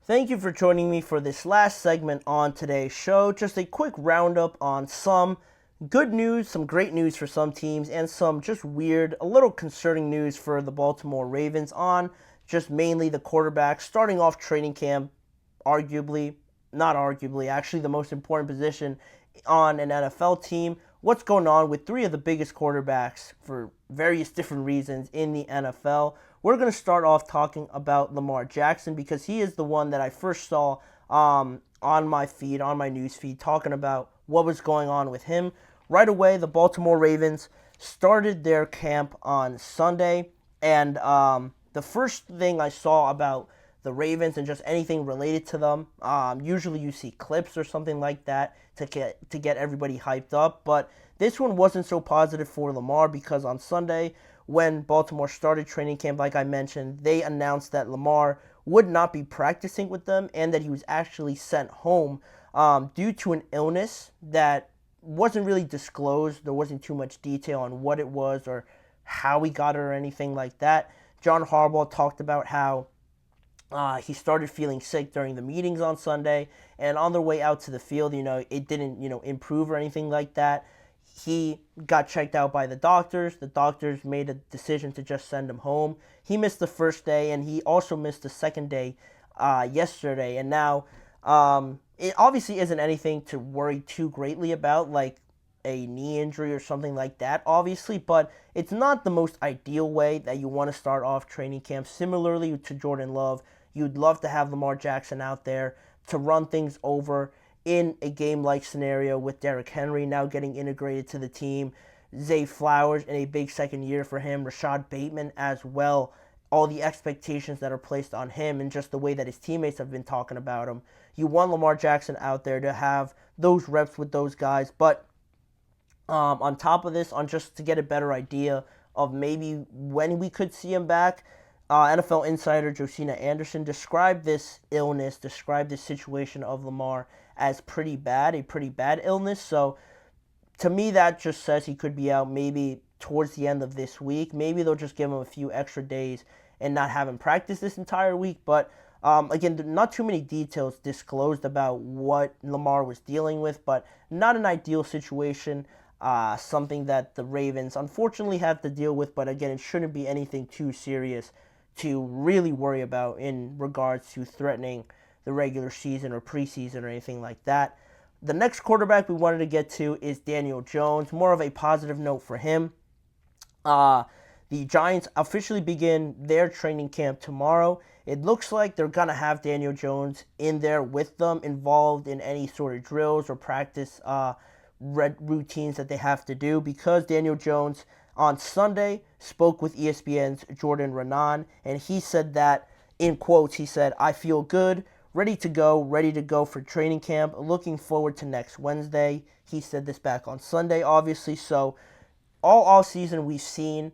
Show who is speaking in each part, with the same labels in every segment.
Speaker 1: Thank you for joining me for this last segment on today's show. Just a quick roundup on some good news, some great news for some teams, and some just weird, a little concerning news for the Baltimore Ravens on just mainly the quarterback starting off training camp, arguably, not arguably, actually the most important position on an NFL team. What's going on with three of the biggest quarterbacks for various different reasons in the NFL? We're going to start off talking about Lamar Jackson because he is the one that I first saw on my feed, on my news feed, talking about what was going on with him. Right away, the Baltimore Ravens started their camp on Sunday, and the first thing I saw about the Ravens and just anything related to them, usually you see clips or something like that to get everybody hyped up, but this one wasn't so positive for Lamar because on Sunday, when Baltimore started training camp, like I mentioned, they announced that Lamar would not be practicing with them and that he was actually sent home due to an illness that wasn't really disclosed. There wasn't too much detail on what it was or how he got it or anything like that. John Harbaugh talked about how he started feeling sick during the meetings on Sunday, and on their way out to the field, it didn't, improve or anything like that. He got checked out by the doctors. The doctors made a decision to just send him home. He missed the first day, and he also missed the second day yesterday. And now, it obviously isn't anything to worry too greatly about, like a knee injury or something like that, obviously, but it's not the most ideal way that you want to start off training camp. Similarly to Jordan Love, you'd love to have Lamar Jackson out there to run things over in a game-like scenario with Derrick Henry now getting integrated to the team, Zay Flowers in a big second year for him, Rashad Bateman as well, all the expectations that are placed on him and just the way that his teammates have been talking about him. You want Lamar Jackson out there to have those reps with those guys, but on top of this, on just to get a better idea of maybe when we could see him back, NFL insider Josina Anderson described this illness, described this situation of Lamar as pretty bad, a pretty bad illness. So to me, that just says he could be out maybe towards the end of this week. Maybe they'll just give him a few extra days and not have him practice this entire week. But again, not too many details disclosed about what Lamar was dealing with, but not an ideal situation. Something that the Ravens unfortunately have to deal with, but again, it shouldn't be anything too serious to really worry about in regards to threatening the regular season or preseason or anything like that. The next quarterback we wanted to get to is Daniel Jones, more of a positive note for him. The Giants officially begin their training camp tomorrow. It looks like they're going to have Daniel Jones in there with them, involved in any sort of drills or practice routines that they have to do, because Daniel Jones on Sunday spoke with ESPN's Jordan Raanan, and he said that, in quotes, he said, "I feel good, ready to go for training camp, looking forward to next Wednesday." He said this back on Sunday, obviously. So all season we've seen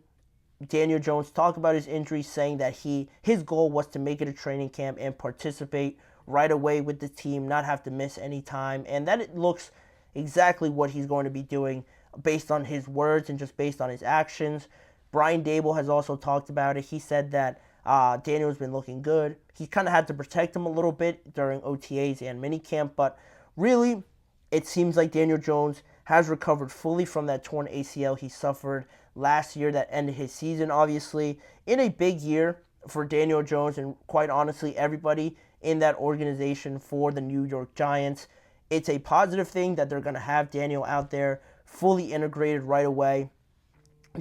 Speaker 1: Daniel Jones talk about his injury, saying that his goal was to make it a training camp and participate right away with the team, not have to miss any time, and that it looks exactly what he's going to be doing based on his words and just based on his actions. Brian Dable has also talked about it. He said that Daniel's been looking good. He kind of had to protect him a little bit during OTAs and minicamp, but really, it seems like Daniel Jones has recovered fully from that torn ACL he suffered last year that ended his season, obviously, in a big year for Daniel Jones and, quite honestly, everybody in that organization for the New York Giants. It's a positive thing that they're going to have Daniel out there fully integrated right away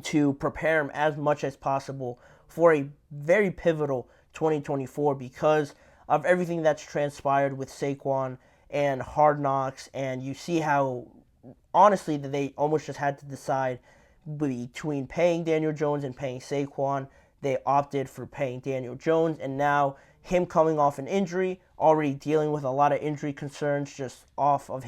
Speaker 1: to prepare him as much as possible for a very pivotal 2024 because of everything that's transpired with Saquon and Hard Knocks. And you see how, honestly, that they almost just had to decide between paying Daniel Jones and paying Saquon. They opted for paying Daniel Jones, and now him coming off an injury, already dealing with a lot of injury concerns just off of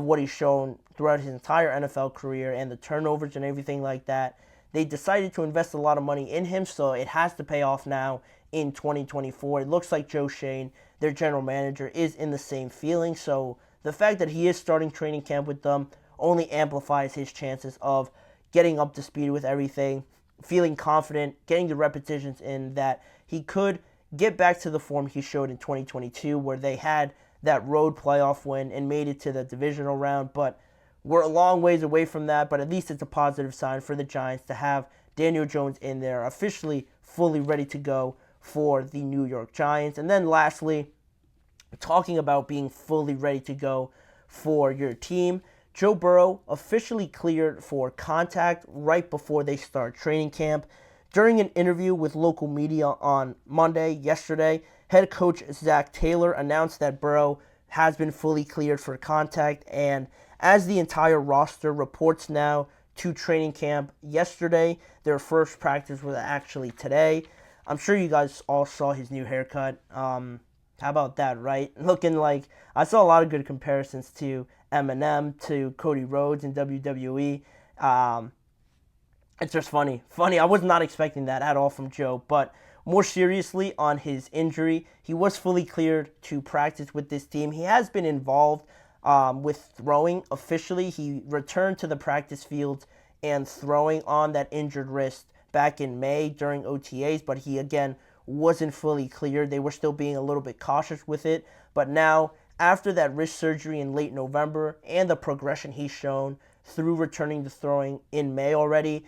Speaker 1: what he's shown throughout his entire NFL career and the turnovers and everything like that. They decided to invest a lot of money in him, so it has to pay off now in 2024. It looks like Joe Schoen, their general manager, is in the same feeling, so the fact that he is starting training camp with them only amplifies his chances of getting up to speed with everything, feeling confident, getting the repetitions in that he could get back to the form he showed in 2022, where they had that road playoff win and made it to the divisional round. But we're a long ways away from that, but at least it's a positive sign for the Giants to have Daniel Jones in there, officially fully ready to go for the New York Giants. And then lastly, talking about being fully ready to go for your team, Joe Burrow officially cleared for contact right before they start training camp. During an interview with local media on yesterday, head coach Zac Taylor announced that Burrow has been fully cleared for contact, and as the entire roster reports now to training camp yesterday, their first practice was actually today. I'm sure you guys all saw his new haircut. How about that, right? Looking like, I saw a lot of good comparisons to Eminem, to Cody Rhodes in WWE. It's just funny. I was not expecting that at all from Joe. But more seriously, on his injury, he was fully cleared to practice with this team. He has been involved with throwing officially. He returned to the practice field and throwing on that injured wrist back in May during OTAs, but he again wasn't fully cleared. They were still being a little bit cautious with it. But now, after that wrist surgery in late November and the progression he's shown through returning to throwing in May already,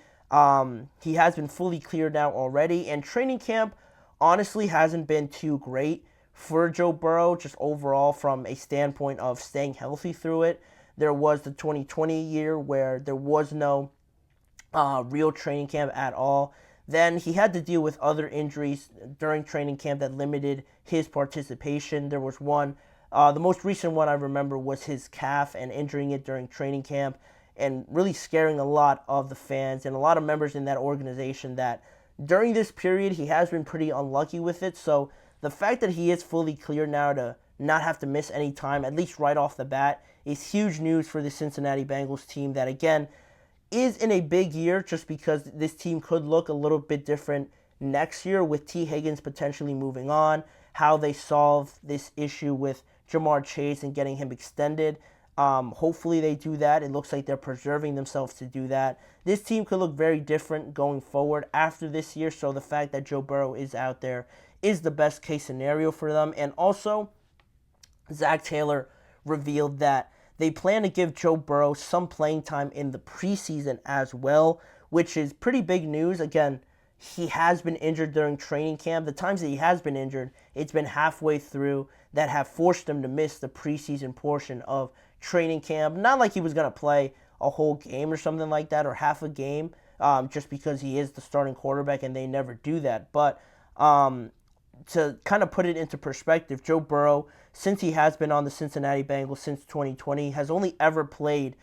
Speaker 1: he has been fully cleared now already. And training camp honestly hasn't been too great for Joe Burrow, just overall from a standpoint of staying healthy through it. There was the 2020 year where there was no real training camp at all. Then he had to deal with other injuries during training camp that limited his participation. There was one, the most recent one I remember was his calf and injuring it during training camp, and really scaring a lot of the fans and a lot of members in that organization that during this period he has been pretty unlucky with it. So the fact that he is fully clear now to not have to miss any time, at least right off the bat, is huge news for the Cincinnati Bengals team that, again, is in a big year just because this team could look a little bit different next year with T. Higgins potentially moving on, how they solve this issue with Jamar Chase and getting him extended. Hopefully they do that. It looks like they're preserving themselves to do that. This team could look very different going forward after this year, so the fact that Joe Burrow is out there is the best case scenario for them. And also, Zac Taylor revealed that they plan to give Joe Burrow some playing time in the preseason as well, which is pretty big news. Again, he has been injured during training camp. The times that he has been injured, it's been halfway through that have forced him to miss the preseason portion of training camp. Not like he was going to play a whole game or something like that, or half a game, just because he is the starting quarterback and they never do that. But to kind of put it into perspective, Joe Burrow, since he has been on the Cincinnati Bengals since 2020, has only ever played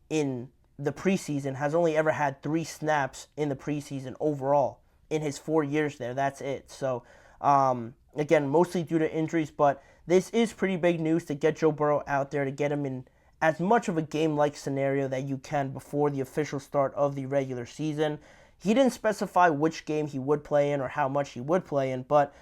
Speaker 1: in the preseason, has only ever had 3 snaps in the preseason overall in his 4 years there. That's it. So, again, mostly due to injuries, but this is pretty big news to get Joe Burrow out there, to get him in as much of a game-like scenario that you can before the official start of the regular season. He didn't specify which game he would play in or how much he would play in, but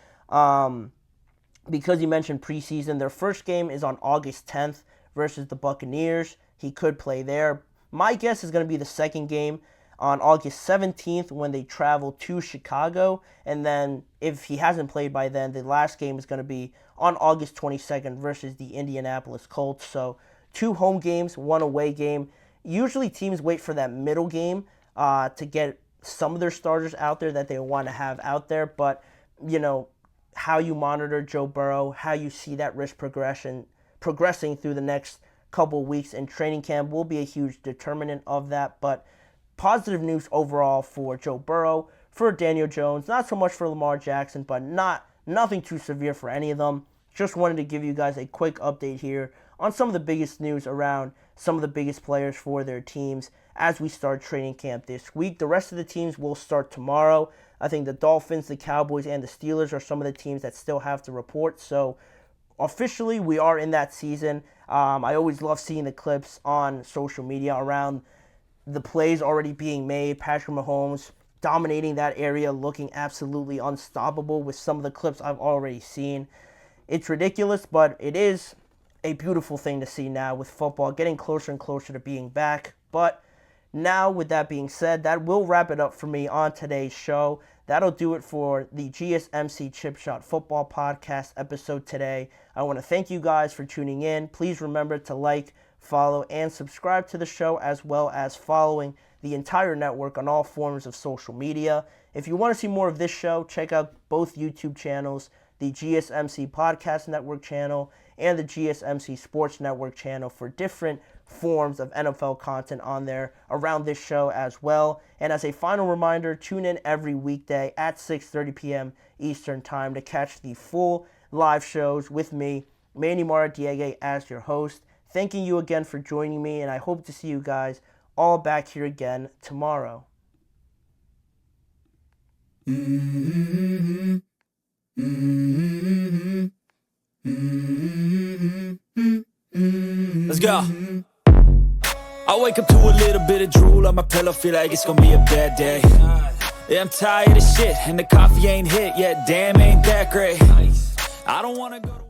Speaker 1: because he mentioned preseason, their first game is on August 10th versus the Buccaneers. He could play there. My guess is going to be the second game on August 17th when they travel to Chicago. And then if he hasn't played by then, the last game is going to be on August 22nd versus the Indianapolis Colts. So 2 home games, 1 away game. Usually teams wait for that middle game to get some of their starters out there that they want to have out there. But, you know, how you monitor Joe Burrow, how you see that risk progressing through the next couple weeks in training camp will be a huge determinant of that. But positive news overall for Joe Burrow, for Daniel Jones, not so much for Lamar Jackson, but nothing too severe for any of them. Just wanted to give you guys a quick update here on some of the biggest news around some of the biggest players for their teams as we start training camp this week. The rest of the teams will start tomorrow. I think the Dolphins, the Cowboys, and the Steelers are some of the teams that still have to report. So officially, we are in that season. I always love seeing the clips on social media around the plays already being made. Patrick Mahomes dominating that area, looking absolutely unstoppable with some of the clips I've already seen. It's ridiculous, but it is a beautiful thing to see now with football getting closer and closer to being back. But now, with that being said, that will wrap it up for me on today's show. that'll do it for the GSMC Chip Shot Football Podcast episode today. I want to thank you guys for tuning in. Please remember to like, follow, and subscribe to the show, as well as following the entire network on all forms of social media. If you want to see more of this show, check out both YouTube channels, the GSMC Podcast Network channel and the GSMC Sports Network channel, for different forms of NFL content on there around this show as well. And as a final reminder, tune in every weekday at 6:30 p.m. Eastern Time to catch the full live shows with me, Manny Maradiaga, as your host. Thanking you again for joining me, and I hope to see you guys all back here again tomorrow.
Speaker 2: Mm-hmm. Mm-hmm. Mm-hmm. Let's go. I wake up to a little bit of drool on my pillow, feel like it's gonna be a bad day. Yeah, I'm tired of shit, and the coffee ain't hit yet, damn, ain't that great. I don't wanna go to